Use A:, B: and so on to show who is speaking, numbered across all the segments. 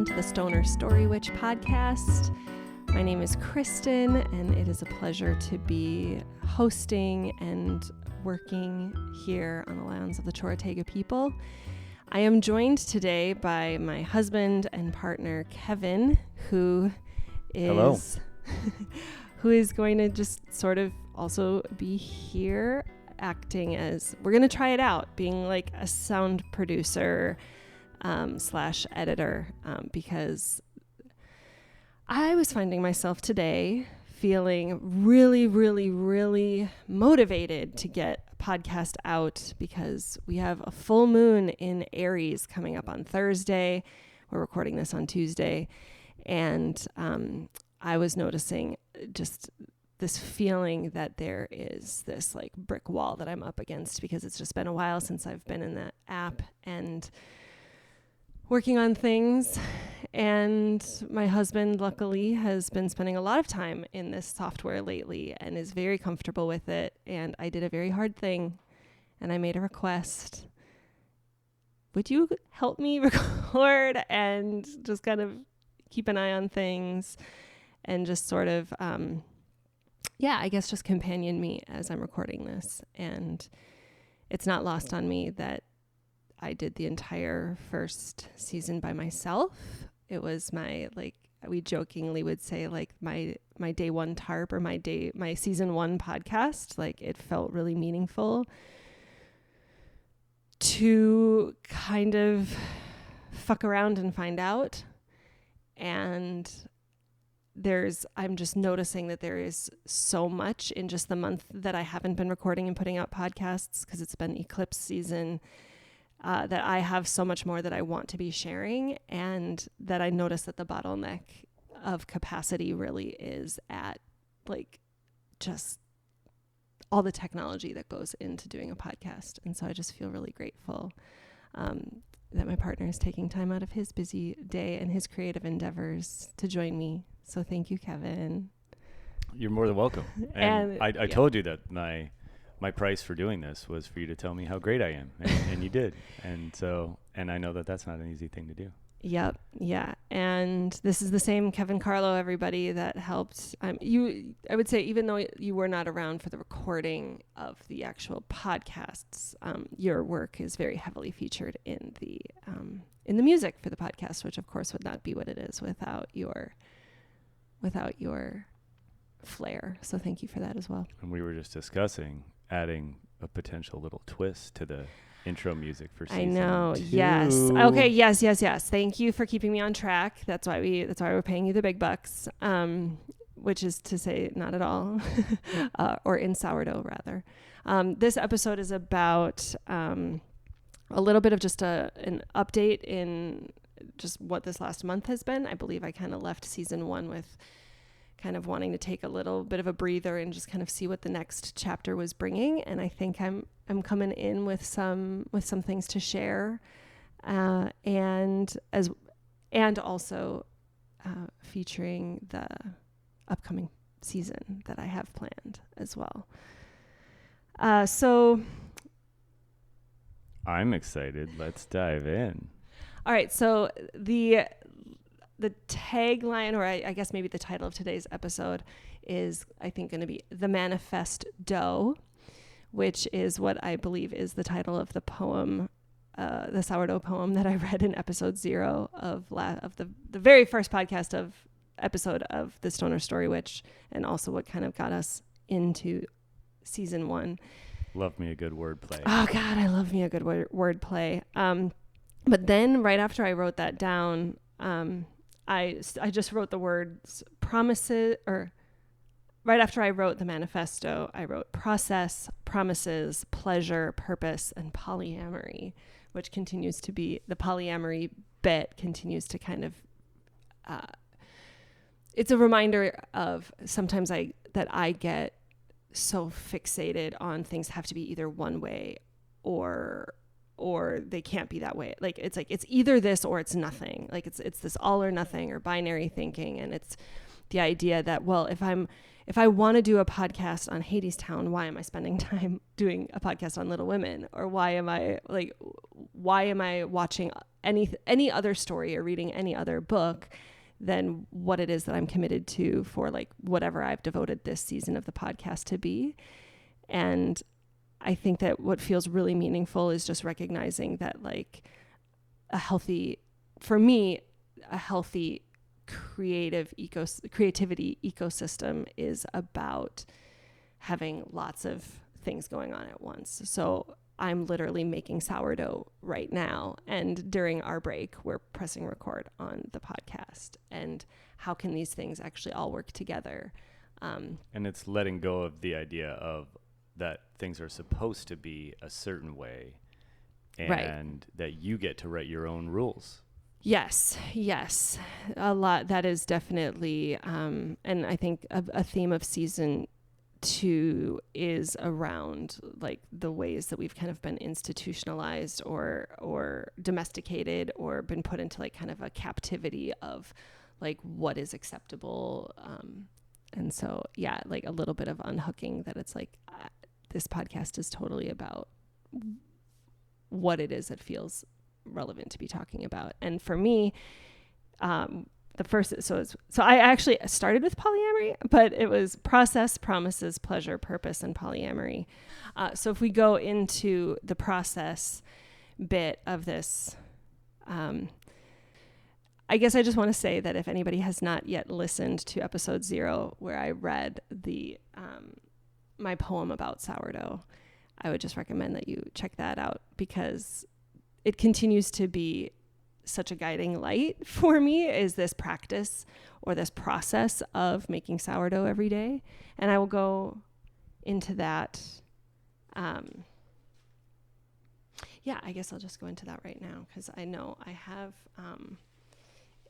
A: welcome to the Stoner Story Witch podcast. My name is Kristen, and it is a pleasure to be hosting and working here on the lands of the Chorotega people. I am joined today by my husband and partner, Kevin, who is who is going to just sort of also be here acting as, we're going to try it out, being like a sound producer slash editor, because I was finding myself today feeling really motivated to get a podcast out because we have a full moon in Aries coming up on Thursday. We're recording this on Tuesday. And I was noticing just this feeling that there is this like brick wall that I'm up against because it's just been a while since I've been in that app and working on things. And my husband, luckily, has been spending a lot of time in this software lately and is very comfortable with it. And I did a very hard thing, and I made a request. Would you help me record and just kind of keep an eye on things and just sort of, I guess just companion me as I'm recording this. And it's not lost on me that I did the entire first season by myself. It was my, like, we jokingly would say like my day one tarp or my season one podcast. Like, it felt really meaningful to kind of fuck around and find out. And I'm just noticing that there is so much in just the month that I haven't been recording and putting out podcasts because it's been eclipse season, that I have so much more that I want to be sharing, and that I notice that the bottleneck of capacity really is at like just all the technology that goes into doing a podcast. And so I just feel really grateful that my partner is taking time out of his busy day and his creative endeavors to join me. So thank you, Kevin.
B: You're more than welcome. And I told you that my price for doing this was for you to tell me how great I am, and you did. And so, and I know that that's not an easy thing to do. Yep.
A: Yeah. And this is the same Kevin Carlo, everybody, that helped. I would say, even though you were not around for the recording of the actual podcasts, your work is very heavily featured in the music for the podcast, which of course would not be what it is without your flair. So thank you for that as well.
B: And we were just discussing adding a potential little twist to the intro music for season 2.
A: I know. Yes. Okay. Yes. Thank you for keeping me on track. That's why we're paying you the big bucks. Which is to say not at all, or in sourdough rather. This episode is about, a little bit of just an update in just what this last month has been. I believe I kind of left season 1 with kind of wanting to take a little bit of a breather and just kind of see what the next chapter was bringing. And I think I'm coming in with some things to share, and also featuring the upcoming season that I have planned as well. So
B: I'm excited. Let's dive in.
A: All right. So the tagline, or I guess maybe the title of today's episode, is I think going to be the ManifestDough, which is what I believe is the title of the poem, the sourdough poem that I read in episode 0 of the very first podcast episode of the Stoner Story Witch, and also what kind of got us into season 1.
B: Love me a good wordplay.
A: Oh God, I love me a good wordplay. But then right after I wrote that down, I just wrote the words promises, or right after I wrote the manifesto, I wrote process, promises, pleasure, purpose, and polyamory, which continues to be, the polyamory bit continues to kind of, it's a reminder of sometimes that I get so fixated on things have to be either one way or they can't be that way. Like it's either this or it's nothing. Like it's this all or nothing or binary thinking. And it's the idea that, well, if I want to do a podcast on Hadestown, why am I spending time doing a podcast on Little Women? Or why am I watching any other story or reading any other book than what it is that I'm committed to for like whatever I've devoted this season of the podcast to be. And I think that what feels really meaningful is just recognizing that like a healthy creativity ecosystem is about having lots of things going on at once. So I'm literally making sourdough right now. And during our break, we're pressing record on the podcast. And how can these things actually all work together?
B: And it's letting go of the idea of that things are supposed to be a certain way and that you get to write your own rules.
A: Yes. A lot. That is definitely, and I think a theme of season 2 is around like the ways that we've kind of been institutionalized or domesticated or been put into like kind of a captivity of like what is acceptable. And so, yeah, like a little bit of unhooking that it's like this podcast is totally about what it is that feels relevant to be talking about. And for me, so I actually started with polyamory, but it was process, promises, pleasure, purpose, and polyamory. So if we go into the process bit of this, I guess I just want to say that if anybody has not yet listened to episode 0, where I read my poem about sourdough, I would just recommend that you check that out because it continues to be such a guiding light for me, is this practice or this process of making sourdough every day. And I will go into that. I guess I'll just go into that right now because I know I have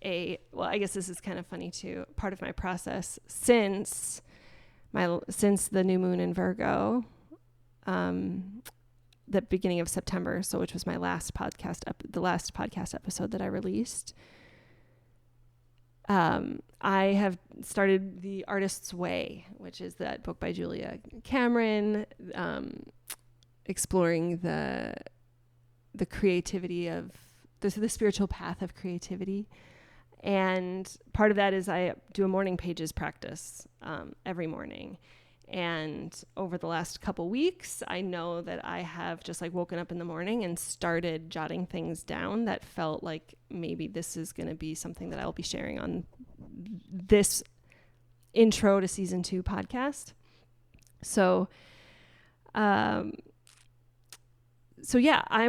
A: I guess this is kind of funny too. Part of my process since the new moon in Virgo, the beginning of September, so which was my last podcast episode that I released. I have started The Artist's Way, which is that book by Julia Cameron, exploring the creativity of the spiritual path of creativity. And part of that is I do a morning pages practice every morning. And over the last couple weeks, I know that I have just like woken up in the morning and started jotting things down that felt like maybe this is going to be something that I'll be sharing on this intro to season 2 podcast. So I'm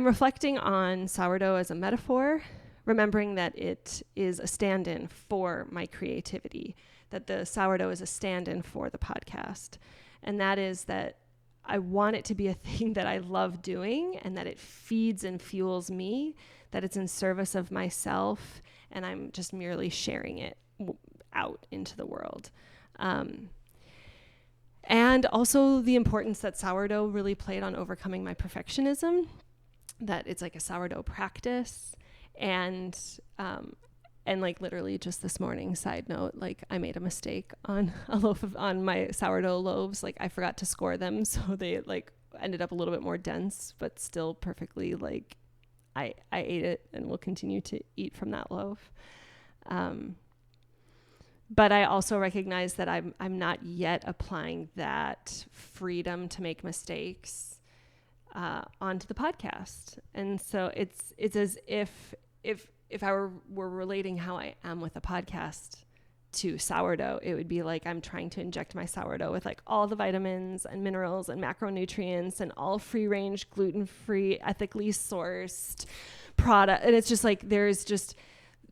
A: reflecting on sourdough as a metaphor, remembering that it is a stand-in for my creativity, that the sourdough is a stand-in for the podcast. And that is that I want it to be a thing that I love doing and that it feeds and fuels me, that it's in service of myself, and I'm just merely sharing it out into the world. And also the importance that sourdough really played on overcoming my perfectionism, that it's like a sourdough practice. And like literally just this morning, side note, like I made a mistake on on my sourdough loaves. Like I forgot to score them. So they like ended up a little bit more dense, but still perfectly like I ate it and will continue to eat from that loaf. But I also recognize that I'm not yet applying that freedom to make mistakes onto the podcast. And so it's as if I were relating how I am with a podcast to sourdough, it would be like I'm trying to inject my sourdough with like all the vitamins and minerals and macronutrients and all free range, gluten-free, ethically sourced product. And it's just like, there's just,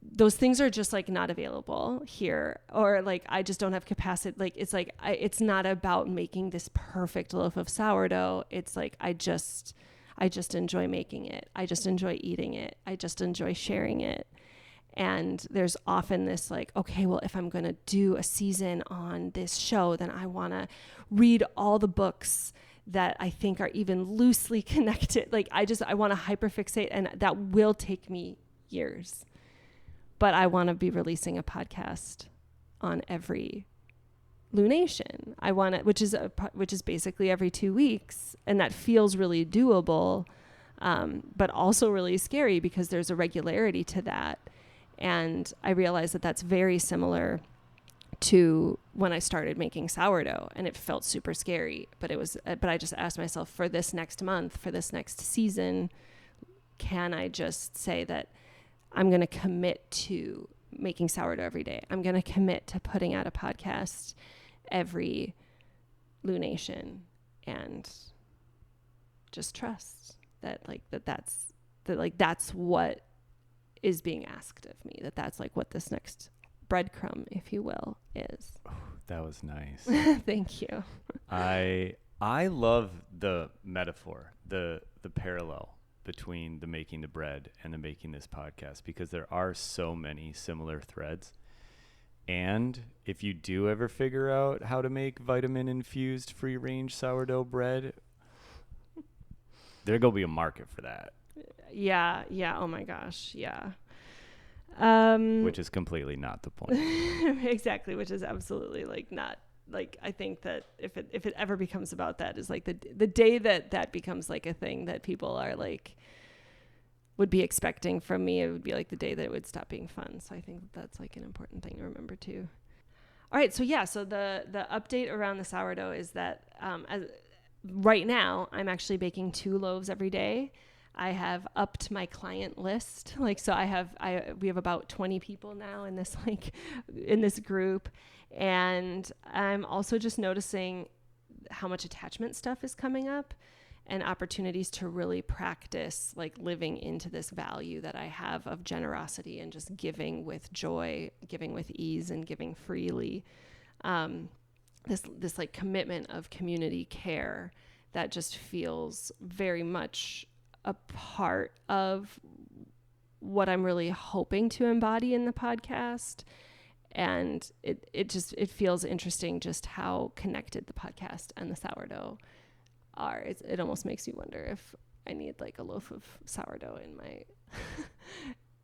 A: those things are just like not available here, or like, I just don't have capacity. Like, it's like, it's not about making this perfect loaf of sourdough. It's like, I just enjoy making it. I just enjoy eating it. I just enjoy sharing it. And there's often this like, okay, well, if I'm going to do a season on this show, then I want to read all the books that I think are even loosely connected. Like I want to hyperfixate, and that will take me years. But I want to be releasing a podcast on every lunation. I want it, which is basically every 2 weeks, and that feels really doable. but also really scary because there's a regularity to that. And I realized that that's very similar to when I started making sourdough, and it felt super scary, but I just asked myself, for this next month, for this next season, can I just say that I'm going to commit to making sourdough every day? I'm going to commit to putting out a podcast every lunation, and just trust that that's what is being asked of me, that's like what this next breadcrumb, if you will, is.
B: Oh, that was nice.
A: Thank you.
B: I love the metaphor, the parallel between the making the bread and the making this podcast, because there are so many similar threads. And if you do ever figure out how to make vitamin infused free range sourdough bread, there's gonna be a market for that.
A: Yeah. Oh my gosh. Yeah.
B: Which is completely not the point.
A: Exactly. Which is absolutely not, I think that if it ever becomes about that, is like the day that becomes like a thing that people are like, would be expecting from me, it would be like the day that it would stop being fun. So I think that's like an important thing to remember too. All right. So yeah. So the update around the sourdough is that, right now I'm actually baking 2 loaves every day. I have upped my client list. We have about 20 people now in this group. And I'm also just noticing how much attachment stuff is coming up, and opportunities to really practice living into this value that I have of generosity and just giving with joy, giving with ease, and giving freely. This commitment of community care that just feels very much a part of what I'm really hoping to embody in the podcast. And it feels interesting just how connected the podcast and the sourdough are. It almost makes you wonder if I need a loaf of sourdough in my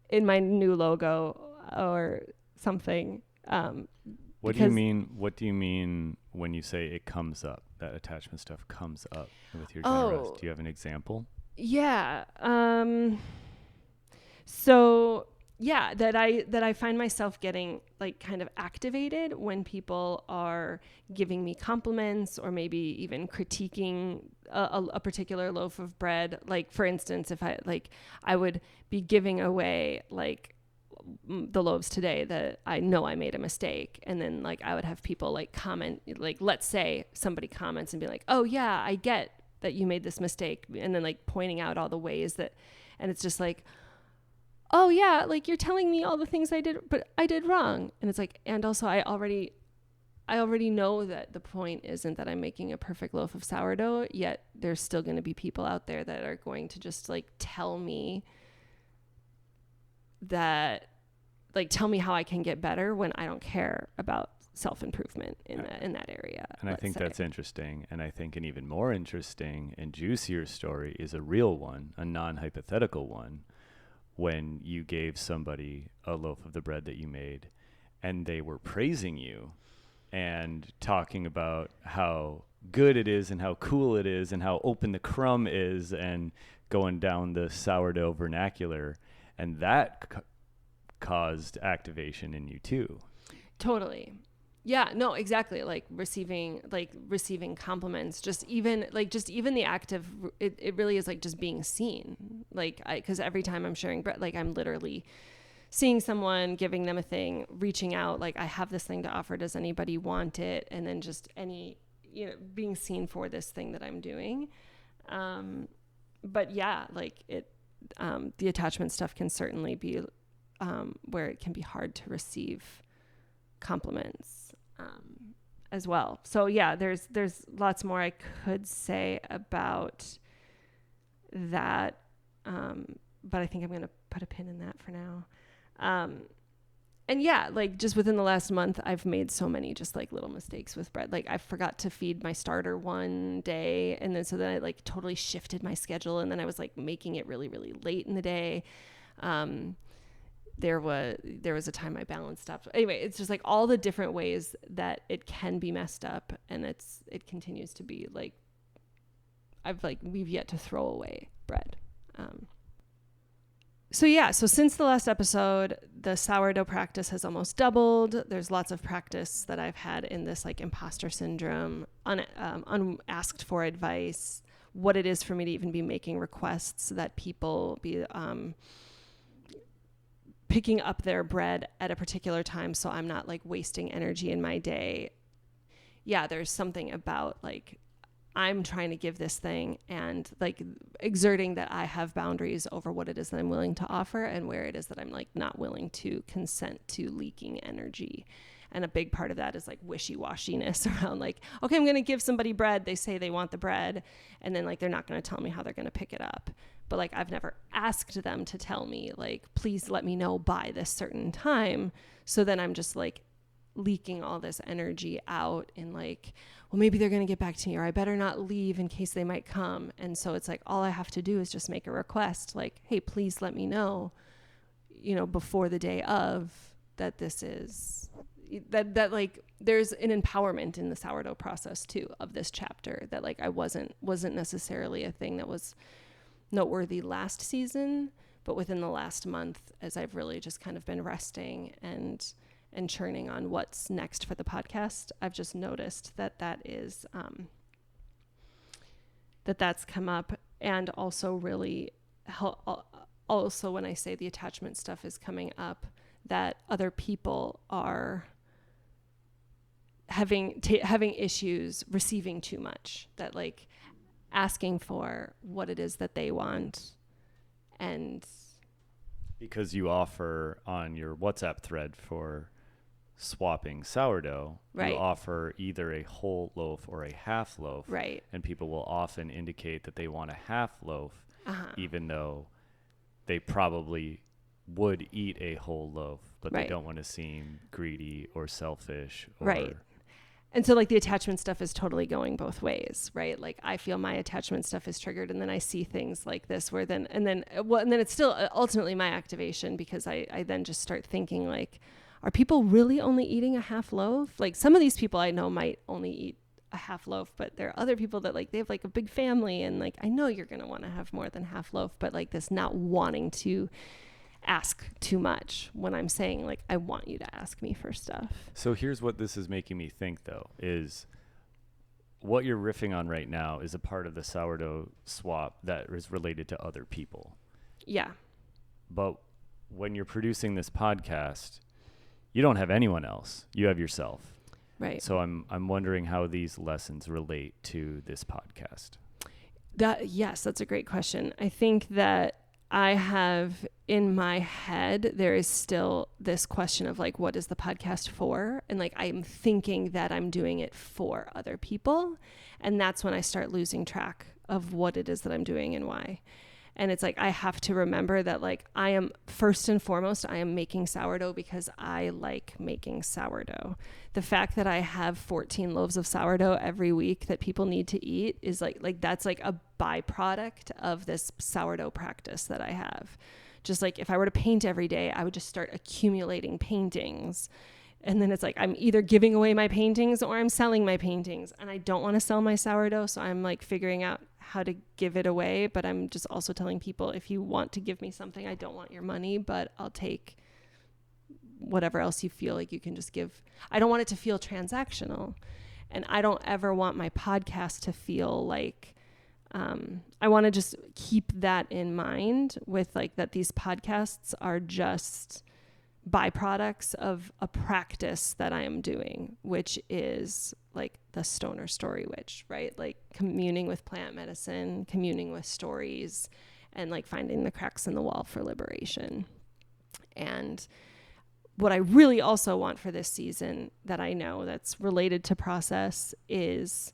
A: in my new logo or something.
B: What do you mean when you say it comes up, that attachment stuff comes up with your generosity? Do you have an example?
A: Yeah. So yeah, that I find myself getting kind of activated when people are giving me compliments, or maybe even critiquing a particular loaf of bread. For instance, if I would be giving away the loaves today that I know I made a mistake, and then I would have people comment, let's say somebody comments and be like, oh yeah, I get that you made this mistake, and then pointing out all the ways that, and it's just oh yeah, you're telling me all the things I did wrong. And it's and also I already know that the point isn't that I'm making a perfect loaf of sourdough, yet there's still going to be people out there that are going to just tell me that, tell me how I can get better, when I don't care about self-improvement in that area.
B: And I think that's interesting. And I think an even more interesting and juicier story is a real one, a non-hypothetical one, when you gave somebody a loaf of the bread that you made and they were praising you and talking about how good it is and how cool it is and how open the crumb is, and going down the sourdough vernacular. And that caused activation in you too.
A: Totally. Yeah, no, exactly. Receiving compliments, just even the act of it really is just being seen. Because every time I'm sharing bread, I'm literally seeing someone, giving them a thing, reaching out, I have this thing to offer. Does anybody want it? And then just being seen for this thing that I'm doing. But yeah, the attachment stuff can certainly be where it can be hard to receive compliments as well. So yeah, there's lots more I could say about that, but I think I'm going to put a pin in that for now. And yeah, just within the last month, I've made so many just little mistakes with bread. I forgot to feed my starter one day, and then I totally shifted my schedule, and then I was making it really, really late in the day. There was a time I balanced up. Anyway, it's just all the different ways that it can be messed up, and it continues to be we've yet to throw away bread. So since the last episode, the sourdough practice has almost doubled. There's lots of practice that I've had in this like imposter syndrome, unasked for advice, what it is for me to even be making requests that people be picking up their bread at a particular time so I'm not like wasting energy in my day. Yeah, there's something about like I'm trying to give this thing and like exerting that I have boundaries over what it is that I'm willing to offer and where it is that I'm like not willing to consent to leaking energy. And a big part of that is like wishy-washiness around like, okay, I'm going to give somebody bread. They say they want the bread. And then like, they're not going to tell me how they're going to pick it up. But like, I've never asked them to tell me like, please let me know by this certain time. So then I'm just like leaking all this energy out in like, well, maybe they're going to get back to me, or I better not leave in case they might come. And so it's like, all I have to do is just make a request like, hey, please let me know, before the day of that this is that like there's an empowerment in the sourdough process too of this chapter that like I wasn't necessarily a thing that was noteworthy last season, but within the last month, as I've really just kind of been resting and churning on what's next for the podcast, I've just noticed that is that's come up. And also really also when I say the attachment stuff is coming up, that other people are having issues receiving too much, that like asking for what it is that they want. And
B: because you offer on your WhatsApp thread for swapping sourdough,
A: right,
B: you offer either a whole loaf or a half loaf,
A: right,
B: and people will often indicate that they want a half loaf, even though they probably would eat a whole loaf, but
A: right,
B: they don't want to seem greedy or selfish,
A: right. And so like the attachment stuff is totally going both ways, right? Like I feel my attachment stuff is triggered, and then I see things like this where then it's still ultimately my activation, because I then just start thinking like, are people really only eating a half loaf? Like some of these people I know might only eat a half loaf, but there are other people that like they have like a big family, and like I know you're going to want to have more than half loaf, but like this not wanting to ask too much when I'm saying like I want you to ask me for stuff.
B: So here's what this is making me think though, is what you're riffing on right now is a part of the sourdough swap that is related to other people.
A: Yeah.
B: But when you're producing this podcast, you don't have anyone else. You have yourself.
A: Right.
B: So I'm wondering how these lessons relate to this podcast.
A: Yes, that's a great question. I think that I have in my head, there is still this question of like, what is the podcast for? And like, I'm thinking that I'm doing it for other people. And that's when I start losing track of what it is that I'm doing and why. And it's like, I have to remember that like, I am first and foremost, I am making sourdough because I like making sourdough. The fact that I have 14 loaves of sourdough every week that people need to eat is like that's like a byproduct of this sourdough practice that I have. Just like if I were to paint every day, I would just start accumulating paintings. And then it's like, I'm either giving away my paintings or I'm selling my paintings. And I don't want to sell my sourdough. So I'm like figuring out how to give it away. But I'm just also telling people, if you want to give me something, I don't want your money, but I'll take whatever else you feel like you can just give. I don't want it to feel transactional. And I don't ever want my podcast to feel like, I want to just keep that in mind with like that these podcasts are just byproducts of a practice that I am doing, which is like the stoner story witch, right? Like communing with plant medicine, communing with stories, and like finding the cracks in the wall for liberation. And what I really also want for this season that I know that's related to process is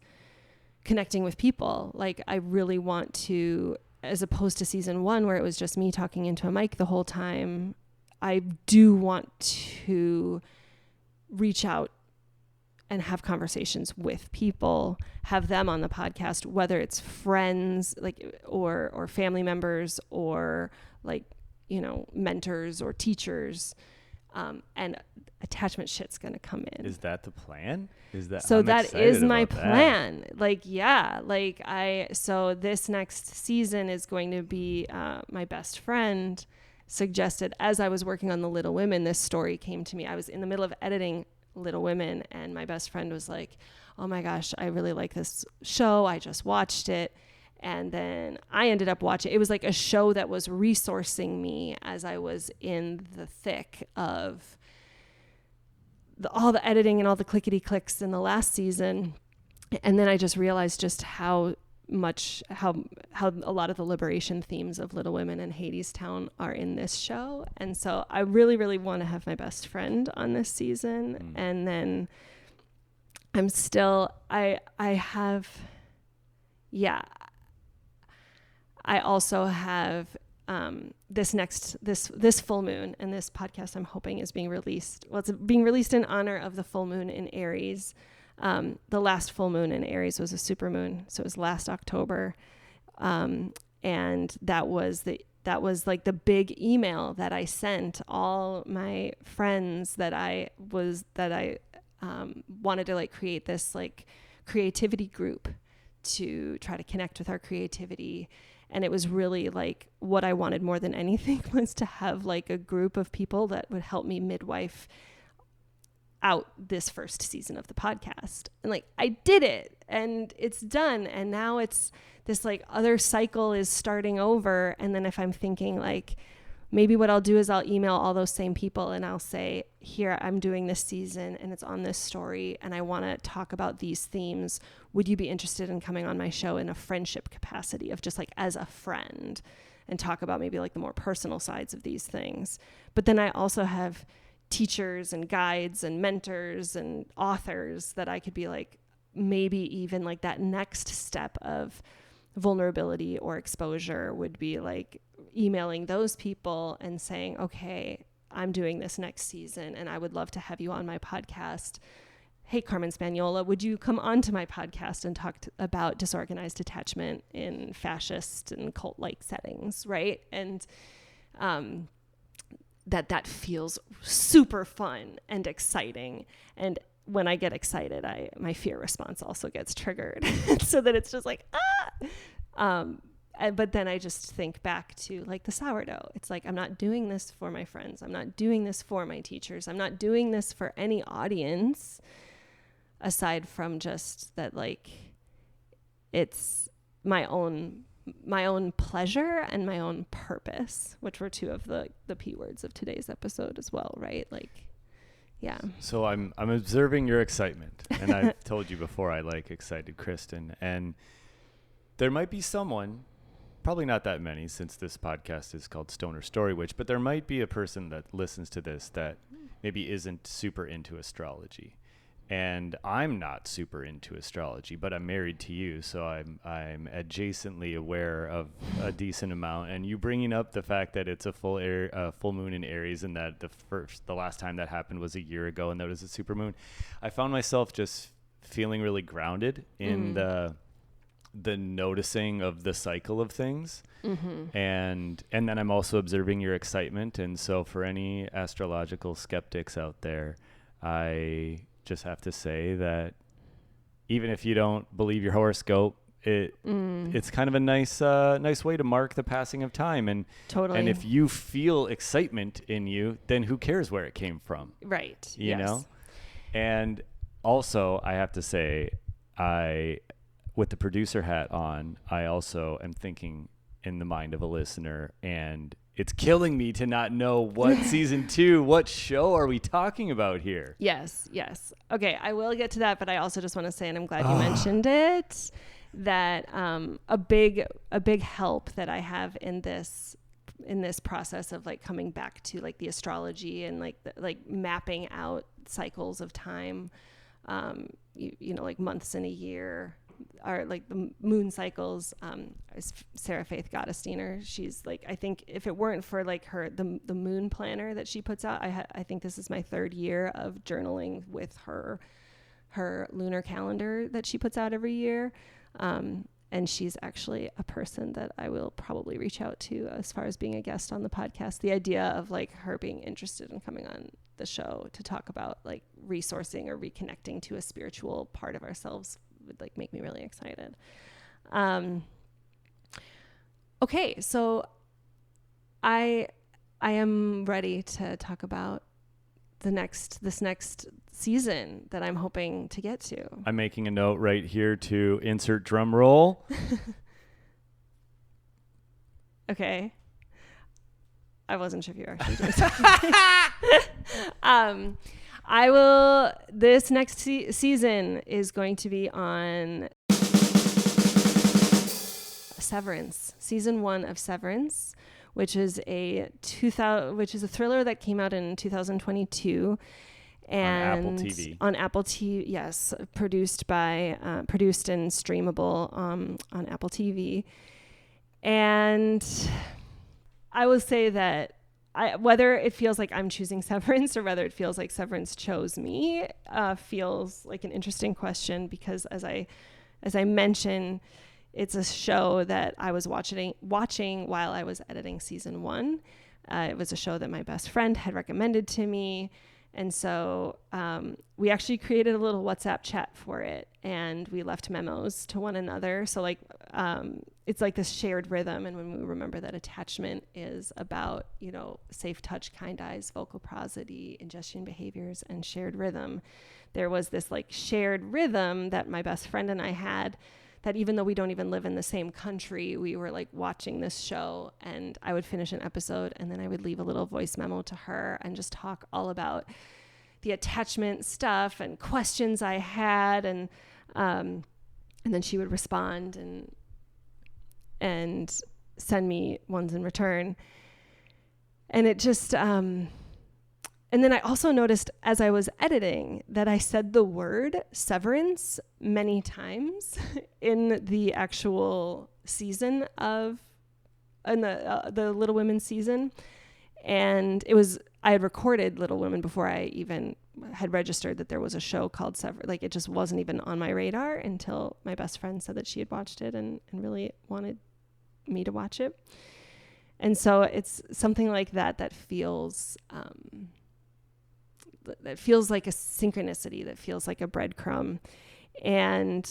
A: connecting with people. Like I really want to, as opposed to season 1 where it was just me talking into a mic the whole time, I do want to reach out and have conversations with people, have them on the podcast, whether it's friends, like, or family members, or like, mentors or teachers. And attachment shit's going to come in.
B: Is that the plan?
A: So that is my plan. So this next season is going to be, my best friend suggested, as I was working on the Little Women, this story came to me. I was in the middle of editing Little Women, and my best friend was like, oh my gosh, I really like this show. I just watched it. And then I ended up watching, it was like a show that was resourcing me as I was in the thick of all the editing and all the clickety clicks in the last season. And then I just realized just how a lot of the liberation themes of Little Women and Hadestown are in this show. And so I really, really want to have my best friend on this season. And then I'm still, I also have this full moon, and this podcast I'm hoping is being released. Well, it's being released in honor of the full moon in Aries. The last full moon in Aries was a supermoon, so it was last October, and that was like the big email that I sent all my friends that I wanted to like create this like creativity group to try to connect with our creativity. And it was really like what I wanted more than anything was to have like a group of people that would help me midwife out this first season of the podcast. And like, I did it and it's done. And now it's this like other cycle is starting over. And then if I'm thinking like, maybe what I'll do is I'll email all those same people and I'll say, here, I'm doing this season and it's on this story and I want to talk about these themes. Would you be interested in coming on my show in a friendship capacity of just like as a friend and talk about maybe like the more personal sides of these things? But then I also have teachers and guides and mentors and authors that I could be like, maybe even like that next step of vulnerability or exposure would be like emailing those people and saying, okay, I'm doing this next season and I would love to have you on my podcast. Hey, Carmen Spaniola, would you come on to my podcast and talk about disorganized attachment in fascist and cult-like settings, right? And that feels super fun and exciting. And when I get excited, my fear response also gets triggered so that it's just like, but then I just think back to like the sourdough. It's like, I'm not doing this for my friends. I'm not doing this for my teachers. I'm not doing this for any audience aside from just that, like, it's my own pleasure and my own purpose, which were two of the P words of today's episode as well. Right. Like, yeah.
B: So I'm observing your excitement, and I've told you before, I like excited Kristen, and there might be someone, probably not that many since this podcast is called Stoner Story Witch, but there might be a person that listens to this that maybe isn't super into astrology. And I'm not super into astrology, but I'm married to you, so I'm adjacently aware of a decent amount. And you bringing up the fact that it's a full moon in Aries, and that the last time that happened was a year ago, and that was a supermoon. I found myself just feeling really grounded in the noticing of the cycle of things. Mm-hmm. And then I'm also observing your excitement. And so for any astrological skeptics out there, I just have to say that even if you don't believe your horoscope, it's kind of a nice way to mark the passing of time. And totally. And if you feel excitement in you, then who cares where it came from?
A: Right.
B: You know? And also I have to say, with the producer hat on, I also am thinking in the mind of a listener, and it's killing me to not know what season 2, what show are we talking about here?
A: Yes. Okay, I will get to that, but I also just want to say, and I'm glad you mentioned it, that a big help that I have in this process of like coming back to like the astrology and like mapping out cycles of time, you know, like months in a year, are like the moon cycles. Is Sarah Faith Gottesdiener. She's like, I think if it weren't for like the moon planner that she puts out, I think this is my 3rd year of journaling with her lunar calendar that she puts out every year. And she's actually a person that I will probably reach out to as far as being a guest on the podcast. The idea of like her being interested in coming on the show to talk about like resourcing or reconnecting to a spiritual part of ourselves would like make me really excited. Okay, so I am ready to talk about this next season that I'm hoping to get to.
B: I'm making a note right here to insert drum roll.
A: Okay. I wasn't sure if you were actually doing something. This next season is going to be on Severance, season 1 of Severance, which is a thriller that came out in 2022 and on Apple TV. Yes, produced and streamable on Apple TV. And I will say that whether it feels like I'm choosing Severance or whether it feels like Severance chose me, feels like an interesting question, because as I mentioned, it's a show that I was watching while I was editing season 1. It was a show that my best friend had recommended to me. And so we actually created a little WhatsApp chat for it, and we left memos to one another. So like it's like this shared rhythm. And when we remember that attachment is about, safe touch, kind eyes, vocal prosody, ingestion behaviors, and shared rhythm, there was this like shared rhythm that my best friend and I had, that even though we don't even live in the same country, we were like watching this show, and I would finish an episode and then I would leave a little voice memo to her and just talk all about the attachment stuff and questions I had. And then she would respond and send me ones in return. And it just, and then I also noticed as I was editing that I said the word severance many times in the actual season in the Little Women season. And I had recorded Little Women before I even had registered that there was a show called Sever. Like it just wasn't even on my radar until my best friend said that she had watched it and really wanted me to watch it. And so it's something like that feels like a synchronicity, that feels like a breadcrumb. And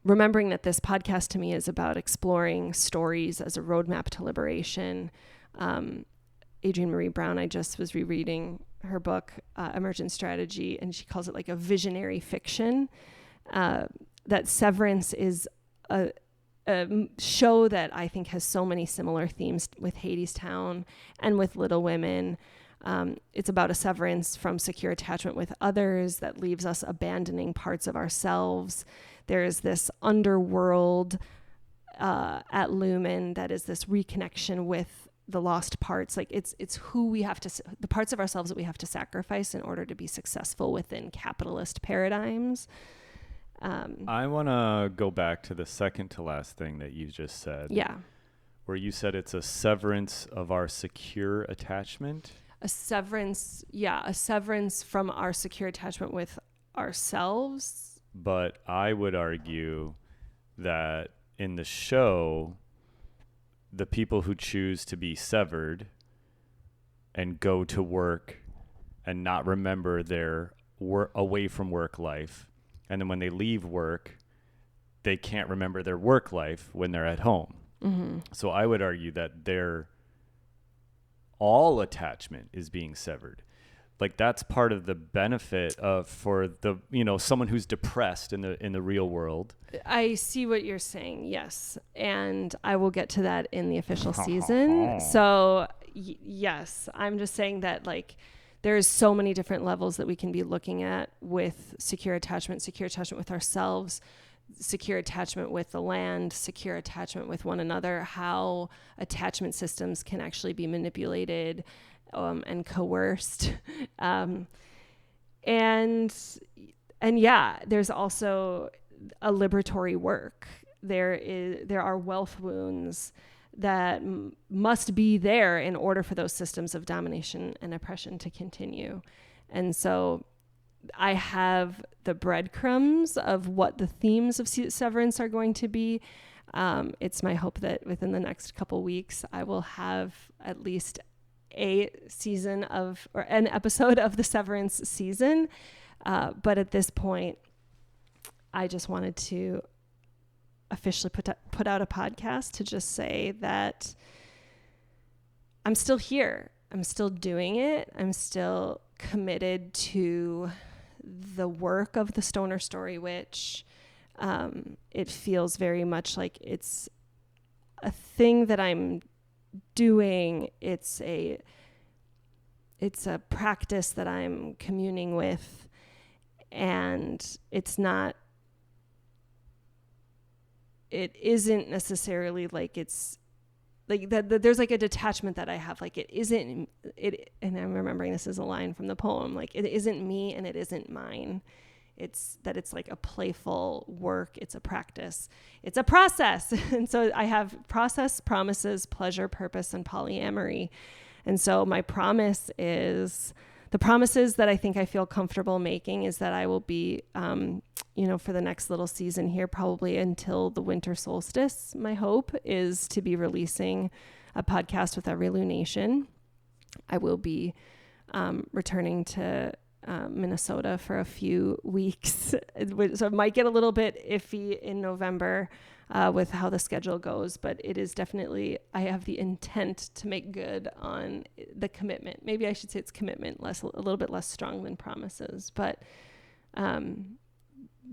A: remembering that this podcast to me is about exploring stories as a roadmap to liberation. Adrienne Marie Brown, I just was rereading her book, Emergent Strategy, and she calls it like a visionary fiction. That Severance is a show that I think has so many similar themes with Hadestown and with Little Women. It's about a severance from secure attachment with others that leaves us abandoning parts of ourselves. There's this underworld at Lumen that is this reconnection with the lost parts. Like it's who we have to, the parts of ourselves that we have to sacrifice in order to be successful within capitalist paradigms.
B: I want to go back to the second to last thing that you just said.
A: Yeah.
B: Where you said it's a severance of our secure attachment.
A: A severance from our secure attachment with ourselves.
B: But I would argue that in the show, the people who choose to be severed and go to work and not remember their away from work life, and then when they leave work, they can't remember their work life when they're at home. Mm-hmm. So I would argue that all attachment is being severed. Like that's part of the benefit for the, someone who's depressed in the real world.
A: I see what you're saying. Yes. And I will get to that in the official season. So yes, I'm just saying that like there's so many different levels that we can be looking at with secure attachment with ourselves, secure attachment with the land, secure attachment with one another, how attachment systems can actually be manipulated and coerced. And yeah, there's also a liberatory work. There are wealth wounds that must be there in order for those systems of domination and oppression to continue. And so I have the breadcrumbs of what the themes of Severance are going to be. It's my hope that within the next couple weeks, I will have at least a season of, or an episode of the Severance season. But at this point, I just wanted to officially put out a podcast to just say that I'm still here. I'm still doing it. I'm still committed to the work of the Stoner Story Witch. It feels very much like it's a thing that I'm doing. It's a practice that I'm communing with, and it isn't necessarily like it's like that there's like a detachment that I have, like it isn't it, and I'm remembering this is a line from the poem, like it isn't me and it isn't mine. It's like a playful work. It's a practice. It's a process. And so I have process, promises, pleasure, purpose, and polyamory. And so my promise is, the promises that I think I feel comfortable making is that I will be, for the next little season here, probably until the winter solstice. My hope is to be releasing a podcast with every lunation. I will be returning to Minnesota for a few weeks. So it might get a little bit iffy in November with how the schedule goes, but it is definitely, I have the intent to make good on the commitment. Maybe I should say it's commitment, a little bit less strong than promises, but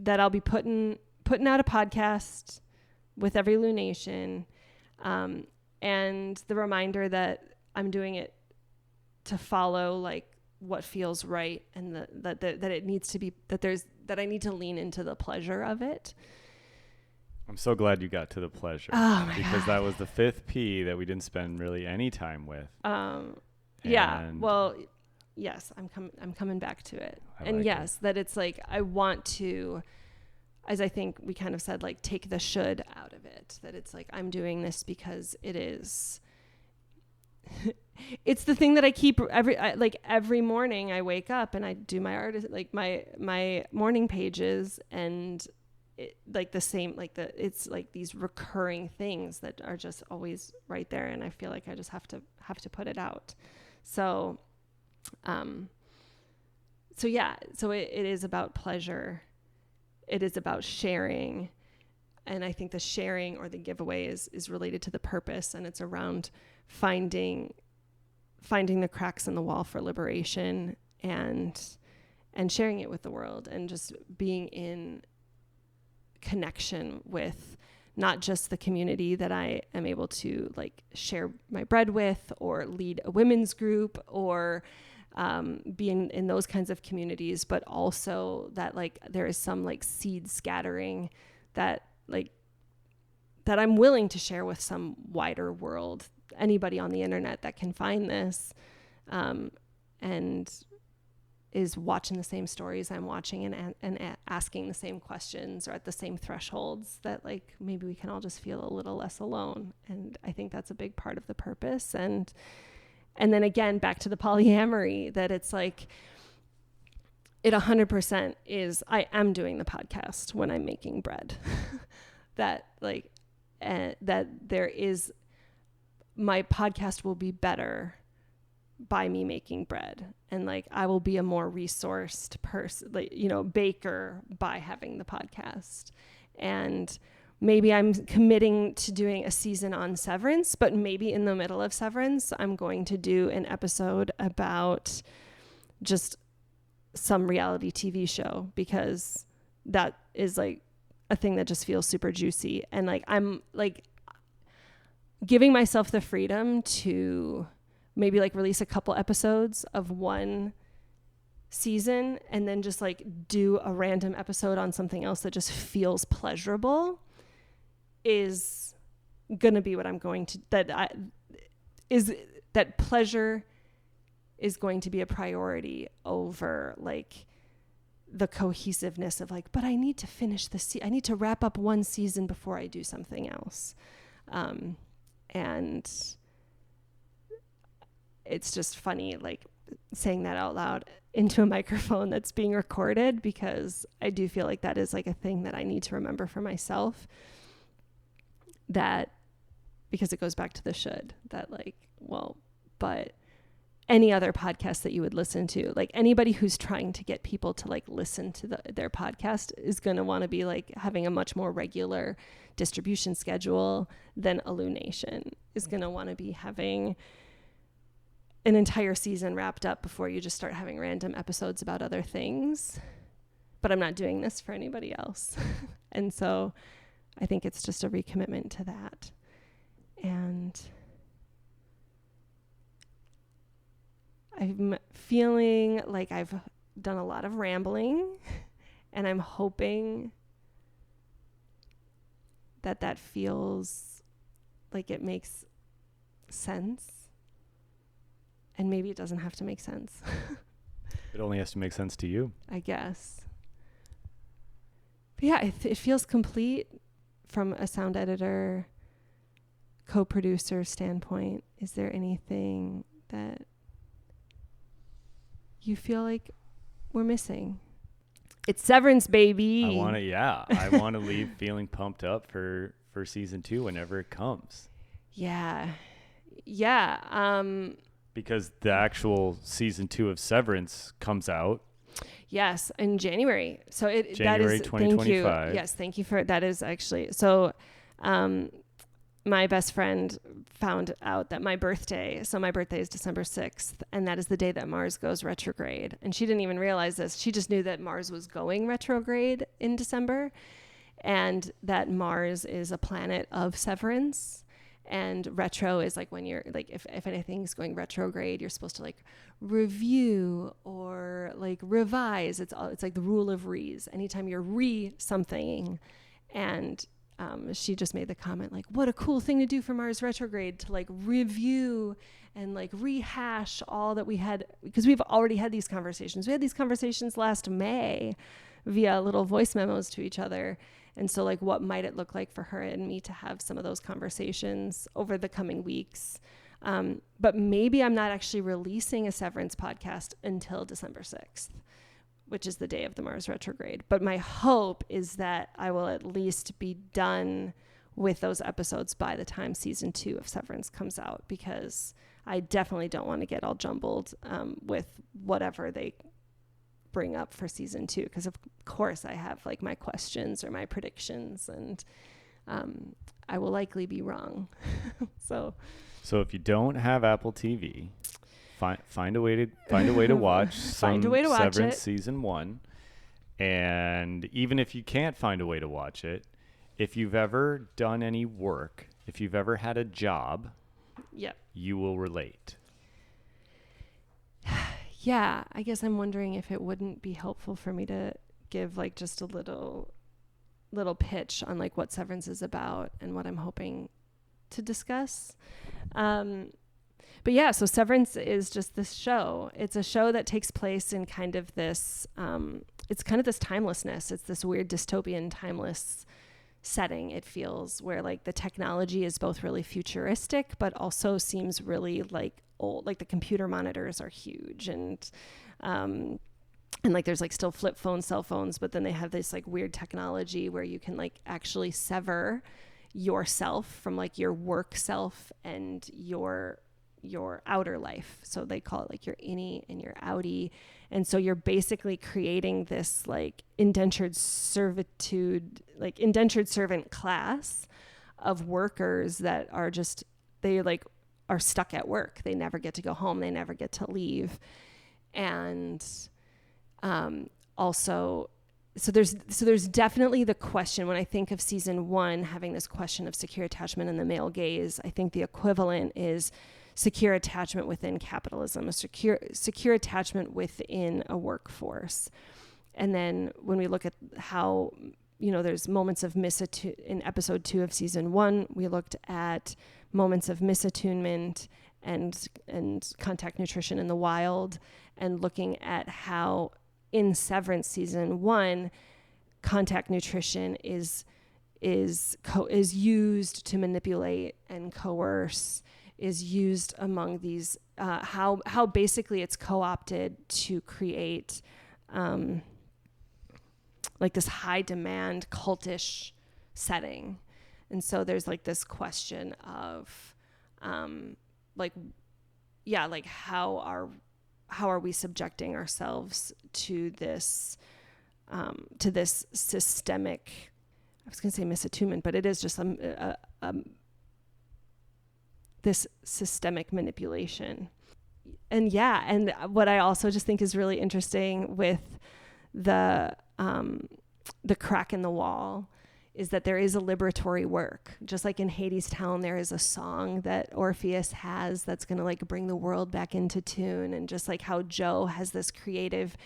A: that I'll be putting out a podcast with every lunation, and the reminder that I'm doing it to follow like what feels right, and that it needs to be, that I need to lean into the pleasure of it.
B: I'm so glad you got to the pleasure, because that was the fifth P that we didn't spend really any time with.
A: Yeah. Well, yes, I'm coming back to it. And yes, that it's like, I want to, as I think we kind of said, like take the should out of it, that it's like, I'm doing this because it is, it's the thing that I keep every morning I wake up and I do my art, like my morning pages, and like the same, like it's like these recurring things that are just always right there. And I feel like I just have to put it out. So, it is about pleasure. It is about sharing. And I think the sharing or the giveaway is related to the purpose, and it's around finding the cracks in the wall for liberation, and sharing it with the world, and just being in connection with not just the community that I am able to like share my bread with, or lead a women's group, or be in those kinds of communities, but also that like there is some like seed scattering that I'm willing to share with some wider world, anybody on the internet that can find this, and is watching the same stories I'm watching, and asking the same questions, or at the same thresholds, that like maybe we can all just feel a little less alone. And I think that's a big part of the purpose. And then again, back to the polyamory, that it's like, it 100% is, I am doing the podcast when I'm making bread. That like, that there is, my podcast will be better by me making bread, and like I will be a more resourced person, like, baker, by having the podcast. And maybe I'm committing to doing a season on Severance, but maybe in the middle of Severance, I'm going to do an episode about just some reality TV show, because that is like a thing that just feels super juicy. And like, I'm like giving myself the freedom to maybe like release a couple episodes of one season, and then just like do a random episode on something else that just feels pleasurable, is gonna be what I'm going to, that pleasure is going to be a priority over like the cohesiveness of like, but I need to finish I need to wrap up one season before I do something else. And it's just funny, like saying that out loud into a microphone that's being recorded, because I do feel like that is like a thing that I need to remember for myself, that because it goes back to the should, that like, well, but any other podcast that you would listen to, like anybody who's trying to get people to like listen to their podcast is going to want to be like having a much more regular distribution schedule than Illumination is going to want to be having an entire season wrapped up before you just start having random episodes about other things. But I'm not doing this for anybody else. And so I think it's just a recommitment to that. And I'm feeling like I've done a lot of rambling, and I'm hoping that that feels like it makes sense. And maybe it doesn't have to make sense.
B: It only has to make sense to you,
A: I guess. But yeah, it feels complete from a sound editor, co-producer standpoint. Is there anything that you feel like we're missing? It's Severance, baby.
B: I want to leave feeling pumped up for season 2 whenever it comes.
A: Yeah.
B: Because the actual season 2 of Severance comes out.
A: Yes, in January. So
B: January 2025.
A: Thank you. Yes, thank you for that. Is actually so. My best friend found out that my birthday is December 6th, and that is the day that Mars goes retrograde. And she didn't even realize this. She just knew that Mars was going retrograde in December, and that Mars is a planet of severance. And retro is like when you're like, if anything's going retrograde, you're supposed to like review or like revise. It's like the rule of re's. Anytime you're something. And she just made the comment like, what a cool thing to do for Mars retrograde, to like review and like rehash all that we had, because we've already had these conversations. We had these conversations last May via little voice memos to each other. And so like, what might it look like for her and me to have some of those conversations over the coming weeks? But maybe I'm not actually releasing a Severance podcast until December 6th, which is the day of the Mars retrograde. But my hope is that I will at least be done with those episodes by the time season 2 of Severance comes out, because I definitely don't want to get all jumbled with whatever they bring up for season 2, because of course I have like my questions or my predictions, and I will likely be wrong. So if you don't have Apple TV, find a way to watch Severance it.
B: season 1. And even if you can't find a way to watch it, if you've ever done any work, if you've ever had a job,
A: yep,
B: you will relate.
A: Yeah, I guess I'm wondering if it wouldn't be helpful for me to give like just a little pitch on like what Severance is about and what I'm hoping to discuss. But yeah, so Severance is just this show. It's a show that takes place in kind of this, it's kind of this timelessness. It's this weird dystopian timeless setting, it feels, where like the technology is both really futuristic, but also seems really like old. Like the computer monitors are huge, and like there's like still flip phones, cell phones, but then they have this like weird technology where you can like actually sever yourself from like your work self and your outer life. So they call it like your innie and your outie. And so you're basically creating this like indentured servant class of workers that are just, they like are stuck at work. They never get to go home. They never get to leave. And also, so there's definitely the question, when I think of season 1 having this question of secure attachment and the male gaze, I think the equivalent is secure attachment within capitalism, a secure attachment within a workforce. And then when we look at how, there's moments of in episode 2 of season 1, we looked at moments of misattunement and contact nutrition in the wild, and looking at how in Severance season 1, contact nutrition is used to manipulate and coerce, is used among these how basically it's co-opted to create like this high demand cultish setting. And so there's like this question of like how are we subjecting ourselves to this systemic, I was going to say misattunement, but it is just this systemic manipulation. And and what I also just think is really interesting with the crack in the wall is that there is a liberatory work. Just like in Hadestown, there is a song that Orpheus has that's going to like bring the world back into tune. And just like how Jo has this creative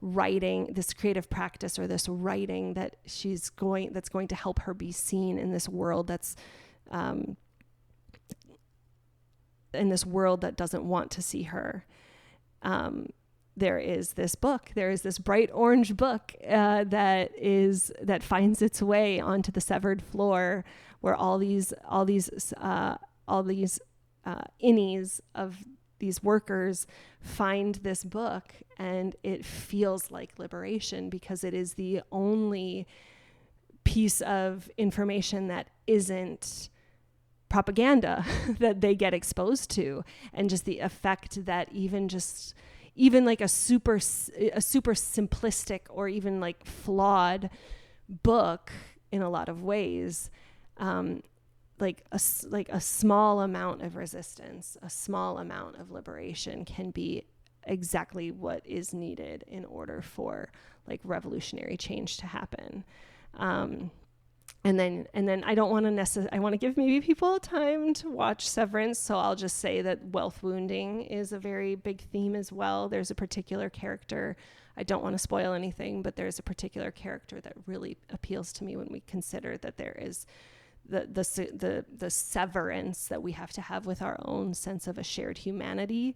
A: writing, this creative practice or this writing that that's going to help her be seen in this world that doesn't want to see her. There is this book. There is this bright orange book that finds its way onto the severed floor, where all these innies of these workers find this book, and it feels like liberation because it is the only piece of information that isn't propaganda that they get exposed to, and just the effect that even like a super simplistic or even like flawed book in a lot of ways, like a small amount of resistance, a small amount of liberation can be exactly what is needed in order for like revolutionary change to happen. And then I don't want to I want to give maybe people time to watch Severance. So I'll just say that wealth wounding is a very big theme as well. There's a particular character. I don't want to spoil anything, but there's a particular character that really appeals to me when we consider that there is the severance that we have to have with our own sense of a shared humanity.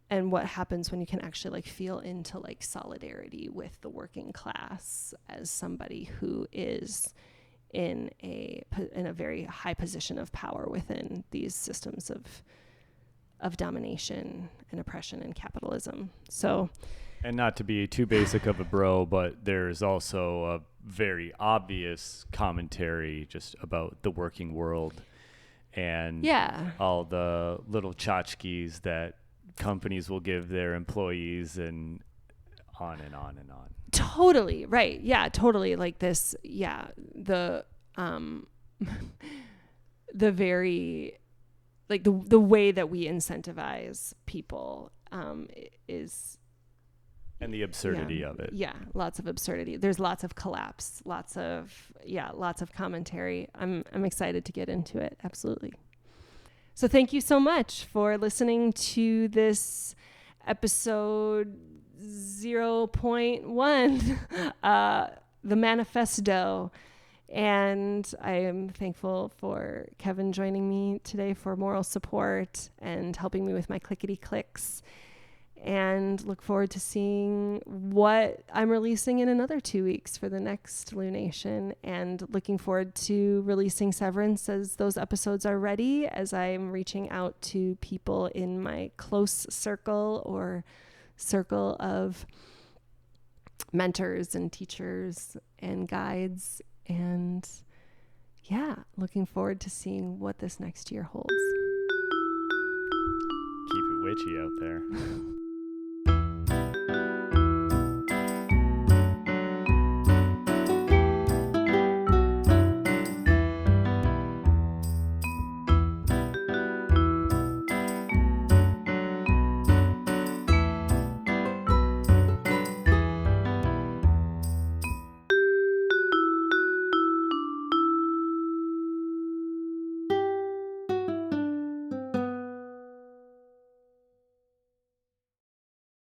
A: And what happens when you can actually like feel into like solidarity with the working class as somebody who is in a very high position of power within these systems of domination and oppression and capitalism. So,
B: and not to be too basic of a bro, but there's also a very obvious commentary just about the working world and all the little tchotchkes that companies will give their employees, and on and on and on.
A: Totally. Right. Yeah, totally. Like this. Yeah. The very, like the way that we incentivize people, is.
B: And the absurdity of it.
A: Yeah. Lots of absurdity. There's lots of collapse, lots of commentary. I'm excited to get into it. Absolutely. So thank you so much for listening to this episode 0.1, the ManifestDough. And I am thankful for Kevin joining me today for moral support and helping me with my clickety clicks. And look forward to seeing what I'm releasing in another 2 weeks for the next Lunation, and looking forward to releasing Severance as those episodes are ready, as I'm reaching out to people in my close circle or circle of mentors and teachers and guides. And looking forward to seeing what this next year holds.
B: Keep it witchy out there.